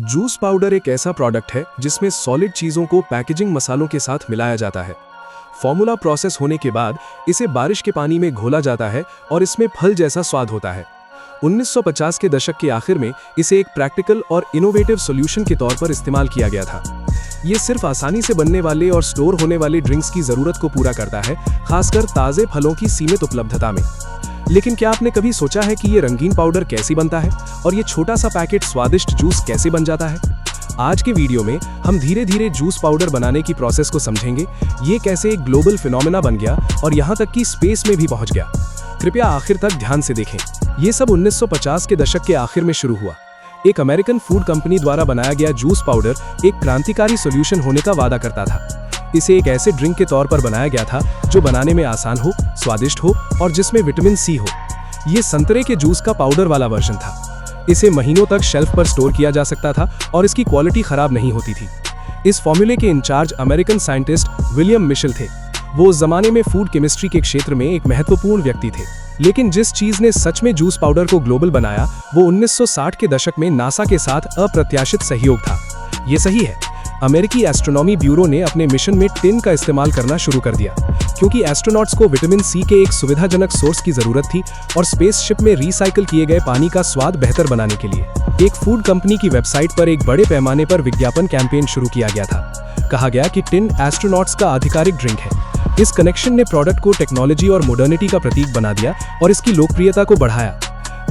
Juice powder एक ऐसा product है जिसमें सॉलिड चीज़ों को पैकेजिंग मसालों के साथ मिलाया जाता है। फॉर्मूला प्रोसेस होने के बाद इसे बारिश के पानी में घोला जाता है और इसमें फल जैसा स्वाद होता है। 1950 के दशक के आखिर में इसे एक प्रैक्टिकल और इनोवेटिव सॉल्यूशन के तौर पर इस्तेमाल किया गया था। ये सिर्फ आसानी से बनने वाले और स्टोर होने वाले ड्रिंक्स की ज़रूरत को पूरा करता है, खासकर ताज़े फलों की सीमित उपलब्धता में। लेकिन क्या आपने कभी सोचा है कि ये रंगीन पाउडर कैसे बनता है और ये छोटा सा पैकेट स्वादिष्ट जूस कैसे बन जाता है? आज के वीडियो में हम धीरे धीरे जूस पाउडर बनाने की प्रोसेस को समझेंगे। ये कैसे एक ग्लोबल फिनोमेना बन गया और यहाँ तक कि स्पेस में भी पहुँच गया। कृपया आखिर तक ध्यान से देखें। ये सब 1950 के दशक के आखिर में शुरू हुआ। एक अमेरिकन फूड कंपनी द्वारा बनाया गया जूस पाउडर एक क्रांतिकारी सॉल्यूशन होने का वादा करता था। इसे एक ऐसे ड्रिंक के तौर पर बनाया गया था जो बनाने में आसान हो, स्वादिष्ट हो और जिसमें विटामिन सी हो। ये संतरे के जूस का पाउडर वाला वर्जन था। इसे महीनों तक शेल्फ पर स्टोर किया जा सकता था और इसकी क्वालिटी खराब नहीं होती थी। इस फॉर्मूले के incharge American scientist William Mitchell थे। वो उस जमाने में फूड केमिस्ट्री के क्षेत्र में एक महत्वपूर्ण व्यक्ति थे। लेकिन जिस चीज ने सच में जूस पाउडर को ग्लोबल बनाया वो 1960 के दशक में नासा के साथ अप्रत्याशित सहयोग था। ये सही है, अमेरिकी एस्ट्रोनॉमी ब्यूरो ने अपने मिशन में टिन का इस्तेमाल करना शुरू कर दिया, क्योंकि एस्ट्रोनॉट्स को विटामिन सी के एक सुविधाजनक सोर्स की जरूरत थी और स्पेसशिप में रिसाइकल किए गए पानी का स्वाद बेहतर बनाने के लिए एक फूड कंपनी की वेबसाइट पर एक बड़े पैमाने पर विज्ञापन कैंपेन शुरू किया गया था। कहा गया कि टिन एस्ट्रोनॉट्स का आधिकारिक ड्रिंक है। इस कनेक्शन ने प्रोडक्ट को टेक्नोलॉजी और मॉडर्निटी का प्रतीक बना दिया और इसकी लोकप्रियता को बढ़ाया।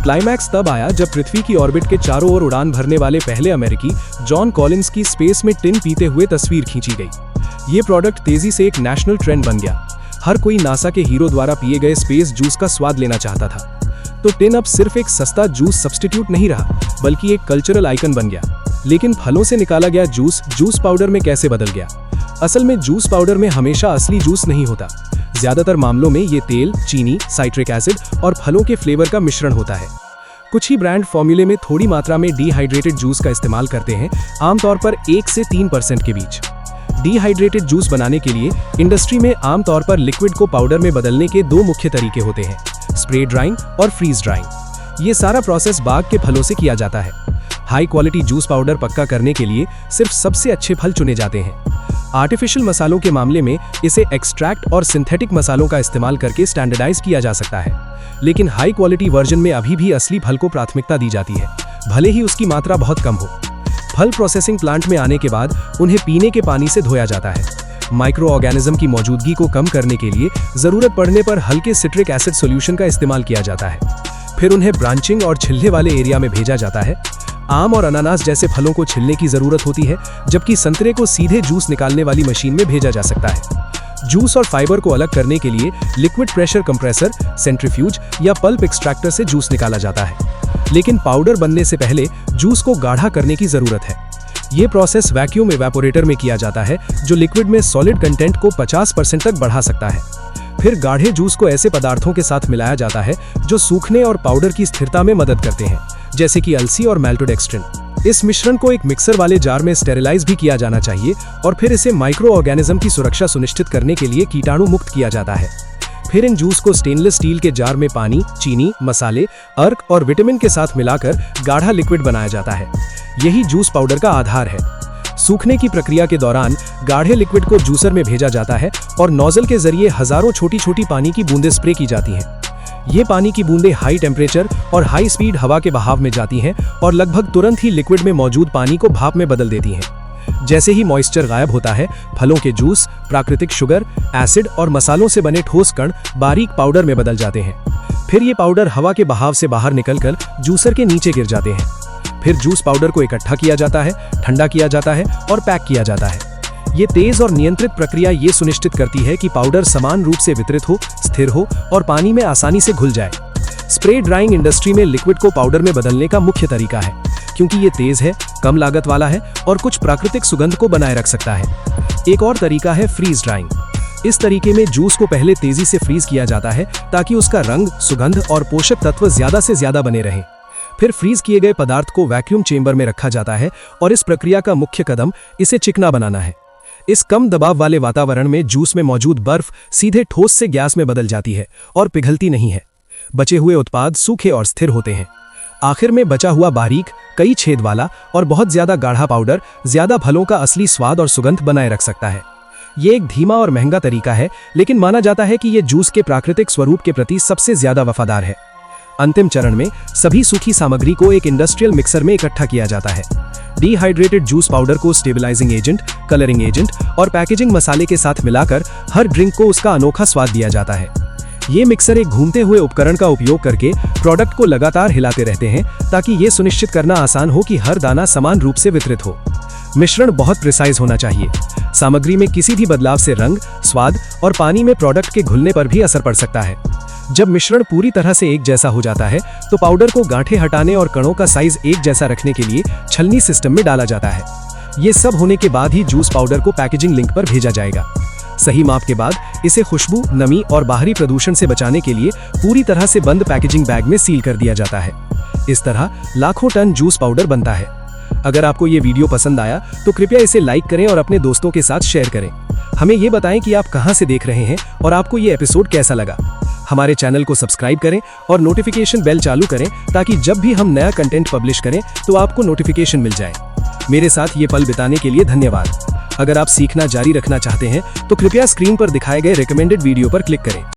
क्लाइमैक्स तब आया जब पृथ्वी की ऑर्बिट के चारों ओर उड़ान भरने वाले पहले अमेरिकी जॉन कॉलिंस की स्पेस में टिन पीते हुए तस्वीर खींची गई। ये प्रोडक्ट तेजी से एक नेशनल ट्रेंड बन गया। हर कोई नासा के हीरो द्वारा पिए गए स्पेस जूस का स्वाद लेना चाहता था। तो टिन अब सिर्फ एक सस्ता जूस सब्स्टिट्यूट नहीं रहा, बल्कि एक कल्चरल आइकन बन गया। लेकिन फलों से निकाला गया जूस पाउडर में कैसे बदल गया? असल में जूस पाउडर में हमेशा असली जूस नहीं होता। ज्यादातर मामलों में ये तेल, चीनी, साइट्रिक एसिड और फलों के फ्लेवर का मिश्रण होता है। कुछ ही ब्रांड फॉर्मूले में थोड़ी मात्रा में डिहाइड्रेटेड जूस का इस्तेमाल करते हैं, आमतौर पर 1 से 3% के बीच। डिहाइड्रेटेड जूस बनाने के लिए इंडस्ट्री में आमतौर पर लिक्विड को पाउडर में बदलने के 2 मुख्य तरीके होते हैं, स्प्रे ड्राइंग और फ्रीज ड्राइंग। ये सारा प्रोसेस बाग के फलों से किया जाता है। हाई क्वालिटी जूस पाउडर पक्का करने के लिए सिर्फ सबसे अच्छे फल चुने जाते हैं। आर्टिफिशियल मसालों के मामले में इसे एक्सट्रैक्ट और सिंथेटिक मसालों का इस्तेमाल करके स्टैंडर्डाइज किया जा सकता है। लेकिन हाई क्वालिटी वर्जन में अभी भी असली फल को प्राथमिकता दी जाती है, भले ही उसकी मात्रा बहुत कम हो। फल प्रोसेसिंग प्लांट में आने के बाद उन्हें पीने के पानी से धोया जाता है। माइक्रो ऑर्गेनिज्म की मौजूदगी को कम करने के लिए जरूरत पड़ने पर हल्के सिट्रिक एसिड सॉल्यूशन का इस्तेमाल किया जाता है। फिर उन्हें ब्रांचिंग और छिलने वाले एरिया में भेजा जाता है। आम और अनानास जैसे फलों को छिलने की जरूरत होती है, जबकि संतरे को सीधे जूस निकालने वाली मशीन में भेजा जा सकता है। जूस और फाइबर को अलग करने के लिए लिक्विड प्रेशर कंप्रेसर, सेंट्रीफ्यूज या पल्प एक्सट्रैक्टर से जूस निकाला जाता है। लेकिन पाउडर बनने से पहले जूस को गाढ़ा करने की जरूरत है। ये प्रोसेस वैक्यूम इवेपोरेटर में किया जाता है, जो लिक्विड में सॉलिड कंटेंट को 50% तक बढ़ा सकता है। फिर गाढ़े जूस को ऐसे पदार्थों के साथ मिलाया जाता है जो सूखने और पाउडर की स्थिरता में मदद करते हैं, जैसे कि अलसी और मैल्टोडेक्स्ट्रिन। इस मिश्रण को एक मिक्सर वाले जार में स्टेरिलाइज भी किया जाना चाहिए और फिर इसे माइक्रो ऑर्गेनिज्म की सुरक्षा सुनिश्चित करने के लिए कीटाणु मुक्त किया जाता है। फिर इन जूस को स्टेनलेस स्टील के जार में पानी, चीनी, मसाले, अर्क और विटामिन के साथ मिलाकर गाढ़ा लिक्विड बनाया जाता है। यही जूस पाउडर का आधार है। सूखने की प्रक्रिया के दौरान गाढ़े लिक्विड को जूसर में भेजा जाता है और नोजल के जरिए हजारों छोटी छोटी पानी की बूंदें स्प्रे की जाती हैं। ये पानी की बूंदें हाई टेम्परेचर और हाई स्पीड हवा के बहाव में जाती हैं और लगभग तुरंत ही लिक्विड में मौजूद पानी को भाप में बदल देती हैं। जैसे ही मॉइस्चर गायब होता है, फलों के जूस, प्राकृतिक शुगर, एसिड और मसालों से बने ठोस कण बारीक पाउडर में बदल जाते हैं। फिर ये पाउडर हवा के बहाव से बाहर निकलकर जूसर के नीचे गिर जाते हैं। फिर जूस पाउडर को इकट्ठा किया जाता है, ठंडा किया जाता है और पैक किया जाता है। ये तेज और नियंत्रित प्रक्रिया ये सुनिश्चित करती है कि पाउडर समान रूप से वितरित हो, स्थिर हो और पानी में आसानी से घुल जाए। स्प्रे ड्राइंग इंडस्ट्री में लिक्विड को पाउडर में बदलने का मुख्य तरीका है, क्योंकि ये तेज है, कम लागत वाला है और कुछ प्राकृतिक सुगंध को बनाए रख सकता है। एक और तरीका है फ्रीज ड्राइंग। इस तरीके में जूस को पहले तेजी से फ्रीज किया जाता है ताकि उसका रंग, सुगंध और पोषक तत्व ज्यादा से ज्यादा बने रहें। फिर फ्रीज किए गए पदार्थ को वैक्यूम चेंबर में रखा जाता है और इस प्रक्रिया का मुख्य कदम इसे चिकना बनाना है। इस कम दबाव वाले वातावरण में जूस में मौजूद बर्फ सीधे ठोस से गैस में बदल जाती है और पिघलती नहीं है। बचे हुए उत्पाद सूखे और स्थिर होते हैं। आखिर में बचा हुआ बारीक, कई छेद वाला और बहुत ज्यादा गाढ़ा पाउडर ज्यादा फलों का असली स्वाद और सुगंध बनाए रख सकता है। ये एक धीमा और महंगा तरीका है, लेकिन माना जाता है कि ये जूस के प्राकृतिक स्वरूप के प्रति सबसे ज्यादा वफादार है। अंतिम चरण में सभी सूखी सामग्री को एक इंडस्ट्रियल मिक्सर में इकट्ठा किया जाता है। डिहाइड्रेटेड जूस पाउडर को स्टेबलाइजिंग एजेंट, कलरिंग एजेंट और पैकेजिंग मसाले के साथ मिलाकर हर ड्रिंक को उसका अनोखा स्वाद दिया जाता है। ये मिक्सर एक घूमते हुए उपकरण का उपयोग करके प्रोडक्ट को लगातार हिलाते रहते हैं ताकि ये सुनिश्चित करना आसान हो कि हर दाना समान रूप से वितरित हो। मिश्रण बहुत प्रिसाइज होना चाहिए। सामग्री में किसी भी बदलाव से रंग, स्वाद और पानी में प्रोडक्ट के घुलने पर भी असर पड़ सकता है। जब मिश्रण पूरी तरह से एक जैसा हो जाता है तो पाउडर को गांठें हटाने और कणों का साइज एक जैसा रखने के लिए छलनी सिस्टम में डाला जाता है। ये सब होने के बाद ही जूस पाउडर को पैकेजिंग लिंक पर भेजा जाएगा। सही माप के बाद इसे खुशबू, नमी और बाहरी प्रदूषण से बचाने के लिए पूरी तरह से बंद पैकेजिंग बैग में सील कर दिया जाता है। इस तरह लाखों टन जूस पाउडर बनता है। अगर आपको ये वीडियो पसंद आया तो कृपया इसे लाइक करें और अपने दोस्तों के साथ शेयर करें। हमें ये बताएं कि आप कहां से देख रहे हैं और आपको ये एपिसोड कैसा लगा। हमारे चैनल को सब्सक्राइब करें और नोटिफिकेशन बेल चालू करें ताकि जब भी हम नया कंटेंट पब्लिश करें तो आपको नोटिफिकेशन मिल जाए। मेरे साथ ये पल बिताने के लिए धन्यवाद। अगर आप सीखना जारी रखना चाहते हैं तो कृपया स्क्रीन पर दिखाए गए रिकमेंडेड वीडियो पर क्लिक करें।